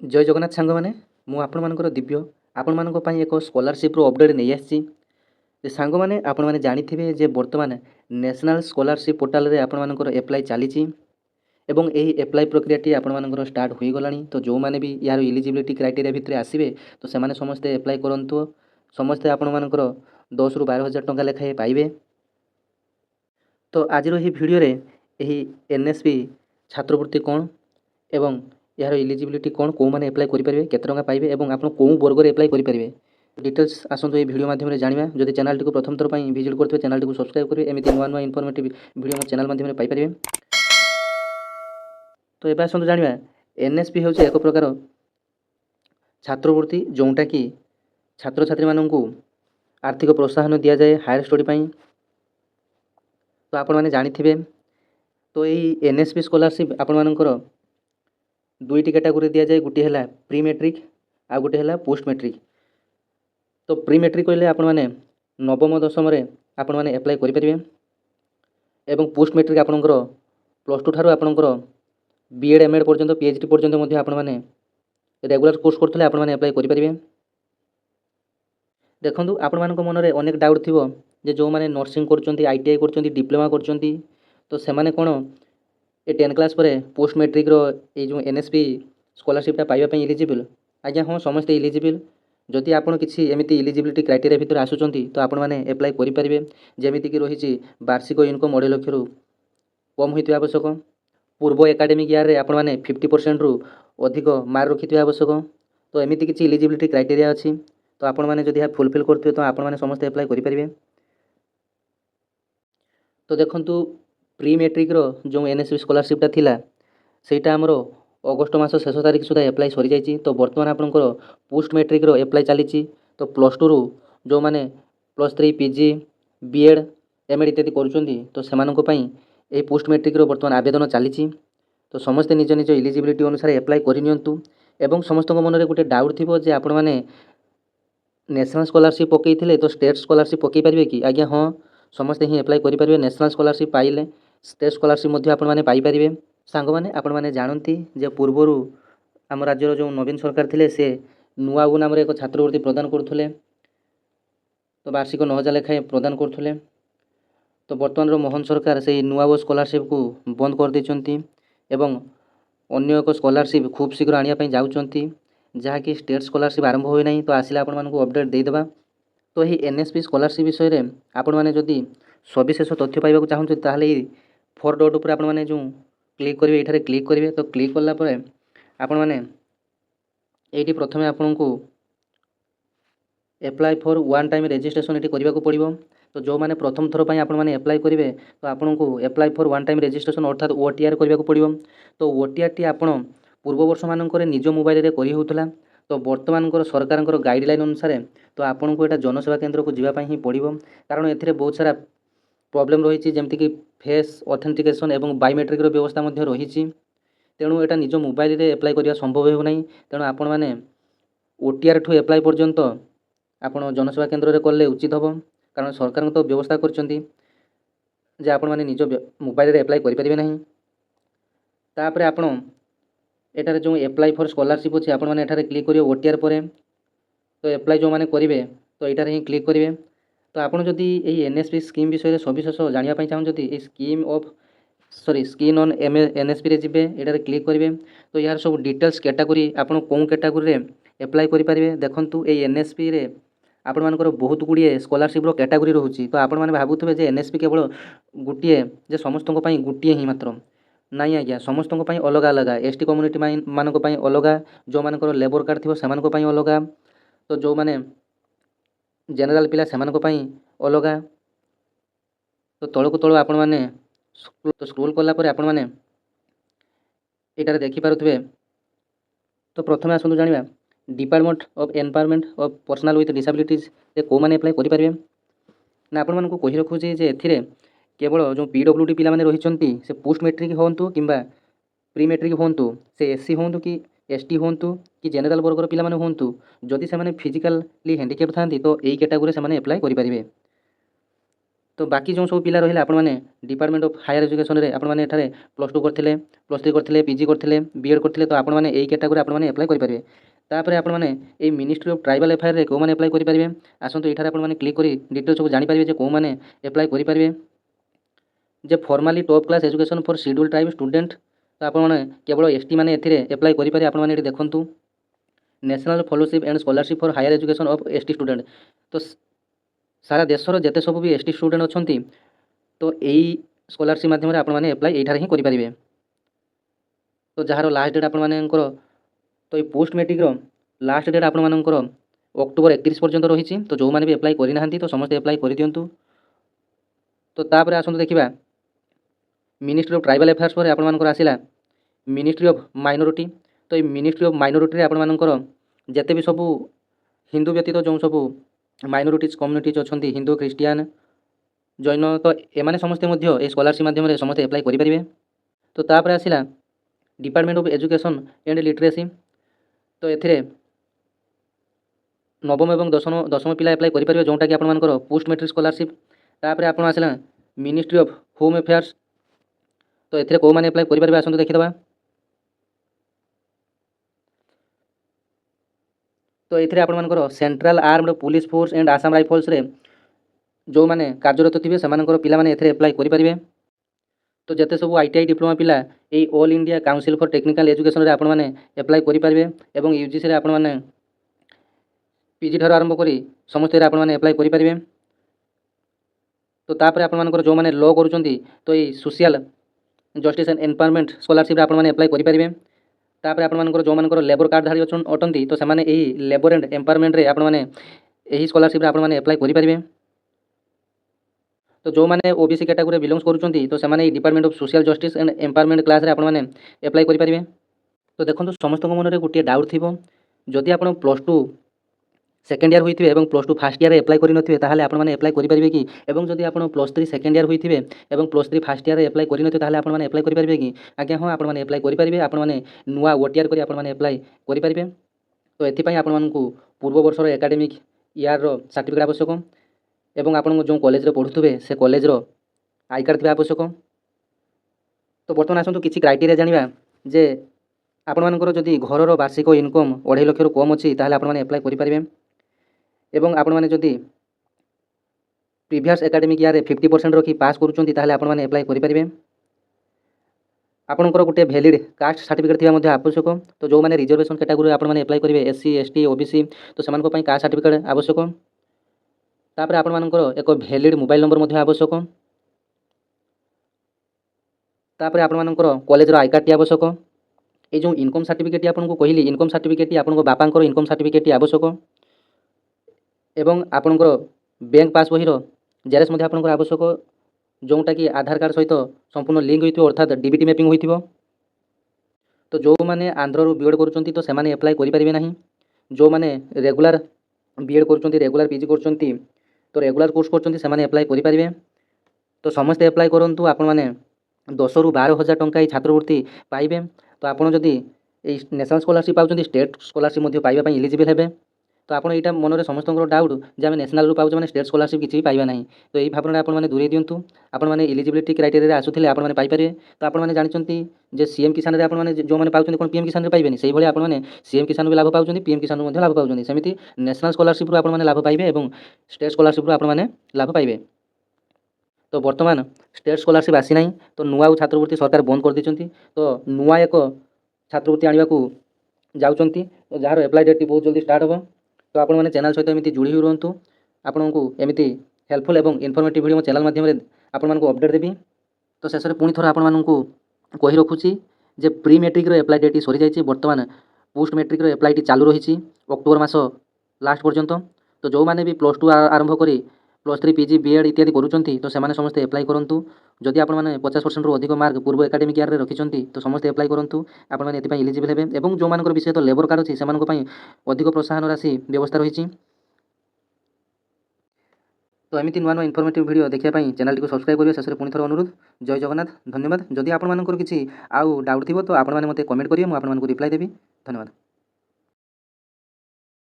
जय जगन्नाथ सांग मैंने मु आपणमानकर दिव्य आपण एक स्कॉलरशिप अपडेट नहीं आसी सांग मैंने आपण मैंने जानी जे बर्तमान नेशनल स्कॉलरशिप पोर्टाल रे आपण मानकर एप्लाई चली एवं यही एप्लाई प्रक्रियाटी आपण स्टार्ट हो गला। तो जो मैंने भी यार इलिजिबिलिटी क्राइटेरिया भितर आसवे तो से समस्ते एप्लाई करूँ समस्ते आपण मानकर 10 ରୁ 12,000 टंका लेखाएं पाइबे। तो आज भिडियो यही एनएसपी छात्रवृत्ति कौन एवं यार इलिजिबिलिटी कौन कौ मैंने एप्लाई करेंगे केते टंका पाइबे एवं आप कौ वर्ग में एप्लाई करेंगे डिटेल्स आसतु ये वीडियो माध्यम जाना। जदि चैनल को प्रथम थर पर विजिट करते चैनल को सब्सक्राइब करेंगे एमती नुआ नुआ इनफॉर्मेटिव वीडियो चैनल माध्यम पाइपर। तो ये आसतु जाना एनएसपी हूँ एक प्रकार छात्रवृत्ति जोटा कि छात्र छात्री मानू आर्थिक प्रोत्साहन दि जाए हायर स्टडी पाई। तो आपण मैंने जानी तो यही एनएसपी स्कॉलरशिप आपण मानकर दुईटी कैटेगोरी दि जाए गोटे है प्री मैट्रिक आ गोटे है पोस्ट मैट्रिक। तो प्री मैट्रिक कहले आपण मैंने नवम दशम आपण मैंने एप्लाई करेंगे एवं पोस्ट मैट्रिक आपणकर +2 ठारू आपणकर बीएड एमएड पर्यंत पीएचडी पर्यंत आपण मैंने रेगुलर कोर्स करते आपण मैंने एप्लाई करेंगे। देखो आपण मान मन में अनेक डाउट थी जे जो मैंने नर्सिंग कर आईटीआई कर डिप्लोमा कर तो से कौन ये 10 क्लास पर पोस्ट मैट्रिक रो जो एनएसपी स्कॉलरशिप पाइबापी इलिजिबल। आज्ञा हाँ समस्ते इलिजिबल जदि आप किसी एमती इलिजिबिलिटी क्राइटेरिया भितर आसुँच तो आपण मैंने एप्लाई करेंगे। जमीक रही वार्षिक इनकम 2.5 लाख रु कम होता आवश्यक पूर्व एकाडेमिक ईयर आपण मैंने 50% रु अधिक मार्क रखि आवश्यक। तो एमती किसी इलिजिबिलिटी क्राइटेरिया अच्छी तो आपण मैंने जदि फुलफिल करते तो आपण मैंने समस्त एप्लाई करेंगे। तो देखंतु प्री मैट्रिक रो जो एनएसपी स्कॉलरशिपटा थिला सेटा हमरो अगस्ट मास शेष तारीख सुधा एप्लाई सरी जाइए। तो बर्तमान आपंकर पोस्ट मैट्रिक रो एप्लाई चली तो +2 रु जो मैंने +3 पीजी बीएड एमएड इत्यादि करुँच तो से पोस्ट मैट्रिक रो बर्तमान आवेदन चली। तो समस्ते निज निज इलिजिबिलिटी अनुसार एप्लाई करनियंतु एवं समस्त मन में गोटे डाउट थी जे आपण मैंने नेशनल स्कॉलरशिप पकई तो स्टेट स्कॉलरशिप पकई पारे कि आज्ञा हाँ समस्ते ही एप्लाई करेंगे। नेशनल स्कॉलरशिप पाइले स्टेट स्कॉलरशिप आपण मैंने पाइपर। सांग मैंने आपण मैंने जानती जे पूर्वर आम राज्यर जो नवीन सरकार थे से नुआबू नाम एक छात्रवृत्ति प्रदान करुले तो वार्षिक 9,000 लेखाएं प्रदान करुले। तो बर्तमान मोहन सरकार से नुआबू स्कॉलरशिप को बंद कर देती एवं अन्य एक स्कॉलरशिप खूब शीघ्र आने जाऊँच जहाँकि स्टेट स्कॉलरशिप आरंभ हो नहीं। तो आसिले आपण मानक अपडेट देदेबा। तो यही एनएसपी स्कॉलरशिप विषय में आपण मैंने जदि सविशेष तथ्य पाइबा चाहूँ ताहले 4 डॉट उपर आपण मैंने जो क्लिक करेंगे ये क्लिक करेंगे। तो क्लिक कलापर आपण मैंने ये प्रथम आपन को apply for one time registration ये करने को पड़ो। तो जो मैंने प्रथम थर पर आपने एप्लाई करेंगे तो आपन को apply for one time registration अर्थात ओटीआर करने को पड़ो। तो ओटीआर टी आप पूर्व वर्ष मानक निज मोबाइल रे करी होउतला। तो बर्तमान सरकार गाइडलाइन अनुसार तो आपन को यहाँ जनसेवा केन्द्र को जीवाई ही पड़ो कारण ए बहुत सारा प्रॉब्लम रही जमीक फेस ऑथेंटिकेशन एवं बायोमेट्रिक व्यवस्था रही। तेणु यहाँ निज मोबाइल रे एप्लाई करने संभव होना। तेणु आपण मैंने ओटीआर ठू एप्लाई पर्यंत आपण जनसेवा केन्द्र में कले उचित हम कारण सरकार तो व्यवस्था कर आपण मैंने निज मोबाइल रे एप्लाई करेंगे ना। तापर आपण एटारे जो एप्लाई फॉर स्कॉलरशिप अच्छे आपण मैंने एठारे क्लिक करेंगे ओटीआर पर। तो एप्लाई जो मैंने करेंगे तो यहाँ ही क्लिक करेंगे। तो आपड़ जदि यही एनएसपी स्कीम विषय में सविशेष जानापी चाहते scheme of scheme on NSP रे जिबे एटारे क्लिक करेंगे। तो यार सब डिटेल्स कैटेगरी आपन कौन कैटेगरी रे एप्लाई करेंगे देखंतु ए एनएसपी रे आपण मानकर बहुत गुड़िए स्कॉलरशिप रो कैटेगरी रोचे। तो आपण मैंने भावुवे जे एनएसपी केवल गोटे जे समस्त गोटे ही मात्र नाई आज्ञा समस्त अलग अलग एसटी कम्युनिटी मानक अलग जो मानकर लेबर कार्ड थी से अलग तो जो मैंने जनरल पिला से अलग। तो तल को तल आपण मैंने स्क्रोल कलापर आपण मैंने यहाँ देखिपे। तो प्रथम आसतु जाना department of empowerment of personal with disabilities कौ मैंने एप्लाई करेंगे ना आपण मानक कही रखुचे जे एथिरे केवल जो पीडब्ल्यूडी पिला माने रही से पोस्ट मैट्रिक हूँ कि प्री मैट्रिक हूँ से एससी हूँ कि एसटी हूँ कि जेनेराल वर्गर पिला माने हूँ जदि से फिजिकाली हैंडिकैप था तो यही कैटेगोरी से एप्लाई करेंगे। तो बाकी जो सब पिला रहिला आपण माने डिपार्टमेंट ऑफ हायर एजुकेशन रे आपण माने एठारे +2 करथिले +3 करथिले पीजी करथिले बीएड करथिले तो आपण माने एई कैटेगरी आपण माने अप्लाई करि परिबे। तापर आपण माने ए मिनिस्ट्री ऑफ ट्राइबल अफेयर रे को माने अप्लाई करि परिबे आसंतु एठारे आपण माने क्लिक करी डिटेल सब जानि परिबे जे को माने अप्लाई करि परिबे जे formally top class education for schedule tribe student तो आपण माने केवल एसटी माने एथिरे अप्लाई करि पारे आपण माने एठी देखंतु national fellowship and scholarship for higher education of ST student तो सारा देशर जेते सब भी एसटी स्टूडेंट अछंती तो यही स्कॉलरशिप माध्यम आपण माने अप्लाई एठारे ही करि परिबे। तो जହାର लास्ट डेट आपण मानकर तो ये पोस्ट मैट्रिक रो लास्ट डेट आपण मानकर अक्टोबर 31 पर्यंत रही तो जो माने भी अप्लाई करि नाहंती तो समस्त अप्लाई करि दियंतु। तो तापर आसंतु देखिबा मिनिस्ट्री ऑफ ट्राइबल अफेयर्स पर आपण मानकर आसिला मिनिस्ट्री ऑफ माइनॉरिटी तो ये मिनिस्ट्री ऑफ माइनॉरिटी रे आपण मानकर जेते भी सब हिंदू व्यतीत जो सब माइनॉरिटीज कम्युनिटीज अछंती हिंदू क्रिश्चियन जैन तो एमाने समस्ते मध्य ए स्कॉलरशिप माध्यम रे समस्ते अप्लाई करि परिबे। तो तापर आसिला department of education and literacy तो एथिरे नवम एवं दशम पिला अप्लाई करि परिबे जोंटा कि आपण मानकर पोस्ट मैट्रिक स्कॉलरशिप। तापर आपण आसिला मिनिस्ट्री ऑफ होम अफेयर्स तो एथिरे को माने अप्लाई करि परिबे आसंतु देखिदबा। तो एथिरे आपण मानकर central armed police force and Assam rifles रे जो माने कार्यरत थिबे सेमानकर पिला माने एथिरे अप्लाई करि परिबे। तो जेते सब आईटीआई डिप्लोमा पिला ए all India council for technical education रे आपण माने अप्लाई करि परिबे एवं यूजीसी रे आपण माने पीजी ठार आरंभ करी समस्त रे आपण माने अप्लाई करि परिबे। तो तापर आपण मानकर जो माने लॉ करूचंती तो ए social justice and empowerment scholarship रे आपण माने अप्लाई करि परिबे। तापर आपण मानकर जो मानकर लेबर कार्ड धारी अटंती तो सेमाने एही लेबर एंड एम्पावरमेंट रे आपण माने एही स्कॉलरशिप रे आपण माने अप्लाई करि परिबे। तो जो माने ओबीसी कैटेगरी बिलोंग्स करूचंती तो सेमाने department of social justice and empowerment class रे आपण माने अप्लाई करि परिबे। तो देखंतु समस्त मन रे गोटे डाउट थिबो जदि आपण +2 सेकेंड ईयर होइथिबे एवं +2 फर्स्ट ईयर रे अप्लाई करि नथिबे ताहाले आपण माने अप्लाई करि परिबे कि एवं जदि आपण +3 सेकेंड ईयर होइथिबे एवं +3 फर्स्ट ईयर रे अप्लाई करि नथिबे ताहाले आपण माने अप्लाई करि परिबे कि आज्ञा हां आपण माने अप्लाई करि परिबे आपण माने नुवा ओटीआर करि आपण माने अप्लाई करि परिबे। तो एथि पई आपण मानकु पूर्व वर्ष रो एकेडमिक ईयर रो सर्टिफिकेट आवश्यक एवं आपण जो कॉलेज रे पढुथुबे से कॉलेज रो आई कार्ड थिबा आवश्यक। तो बर्तमान आसंतु किछि क्राइटेरिया जानिबा जे आपण मानकर जदि घरर वार्षिक इनकम 2.5 लाख रु कम अछि ताहाले आपण माने अप्लाई करि परिबे एवं आपण माने जदि प्रीवियस एकेडमिक ईयर रे 50% रखी पास करूचंती ताहाले आपण माने अप्लाई करि परिबे। आपनकर गोटे वैलिड कास्ट सर्टिफिकेट थिबा मध्ये आवश्यक। तो जो माने रिजर्वेशन कैटेगरी आपण माने अप्लाई करिवे एससी एसटी ओबीसी तो सेमान को पई कास्ट सर्टिफिकेट आवश्यक। तापर आपण मानकर एक वैलिड मोबाइल नंबर मध्ये आवश्यक। तापर आपण मानकर कॉलेज रो आई कार्ड टी आवश्यक। ए जो इनकम सर्टिफिकेट टी आपन को कहिली इनकम सर्टिफिकेट टी आपन को बापांकर इनकम सर्टिफिकेट टी आवश्यक एवं आपनकर बैंक पास बही रो जेरक्स मध्ये आपनकर आवश्यक जोंटा कि आधार कार्ड सहित संपूर्ण लिंक होइथिबो अर्थात डीबीटी मैपिंग होइथिबो। तो जो माने आंध्र रु बीएड करूचंती तो सेमाने अप्लाई करि परिबे नाही। जो माने रेगुलर बीएड करूचंती रेगुलर पीजी करूचंती तो रेगुलर कोर्स करूचंती सेमाने अप्लाई करि परिबे। तो समस्त अप्लाई करंतु आपण माने 10 रु 12 हजार टंका छात्रवृत्ति पाइबे। तो आपण जदि ए नेशनल स्कॉलरशिप पाउचंती स्टेट स्कॉलरशिप मध्ये पाइबा पई एलिजिबल हेबे। तो आपण एटा मन रे समस्तଙ୍କର डाउट जे आमे नेशनल रु पाउछ माने स्टेट स्कॉलरशिप किछि पाइबा नाही। तो एही भावना आपण माने दूरे दियंतु आपण माने एलिजिबिलिटी क्राइटेरिया रे आसुथिले आपण माने पाइ परिबे। तो आपण माने जानिचंती जे सीएम किसान रे आपण माने जो माने पाउचंती कोन पीएम किसान रे पाइबेनी सेही भली आपण माने सीएम किसान भी लाभ पाउचंती पीएम किसान मध्ये लाभ पाउचंती सेमिति नेशनल स्कॉलरशिप रु आपण माने लाभ पाइबे एवं स्टेट स्कॉलरशिप रु आपण माने लाभ पाइबे। तो वर्तमान स्टेट स्कॉलरशिप आसी नाही तो नुआ छात्रवृत्ति सरकार बंद कर दिचंती। तो नुआ एक छात्रवृत्ति आनिबा को जाउचंती तो जार अप्लाई डेट बहुत जल्दी स्टार्ट हो। तो आपण माने चैनल सहित एमिति जुड़ी रहंतु आपनको एमिति हेल्पफुल एवं इनफॉर्मेटिव वीडियो चैनल माध्यम रे आपण मानको अपडेट देबी। तो शेष रे पुणी थोर आपण मानको कहि रखुची जे प्री मैट्रिक रो अप्लाई डेट सरी जायछि वर्तमान पोस्ट मैट्रिक रो अप्लाई टी चालू रहिछि अक्टोबर मास लास्ट पर्यंत। तो जो माने भी +2 आरंभ करी +3 पीजी बीएड इत्यादि करूचंती तो सेमाने समस्त अप्लाई करंतु। जदि आपण माने 50% रु अधिक मार्क पूर्व एकेडमिक ईयर रे रखिचंती तो समस्त अप्लाई करंतु आपण माने एति पई एलिजिबल हेबे एवं जो मानकर विषय तो लेबर कार्ड अछि सेमान को पई अधिक प्रोत्साहन राशि व्यवस्था रहिछि। तो एमिति नुआ नुआ इनफॉर्मेटिव वीडियो देखिया पई चैनल टी को सब्सक्राइब करिवे। शेष रे पुणी थोर अनुरोध जय जगन्नाथ धन्यवाद। जदि आपण मानकर किछि आउ डाउट थिबो तो आपण माने मते कमेंट करिवे मु आपण मानकु रिप्लाई देबी। धन्यवाद।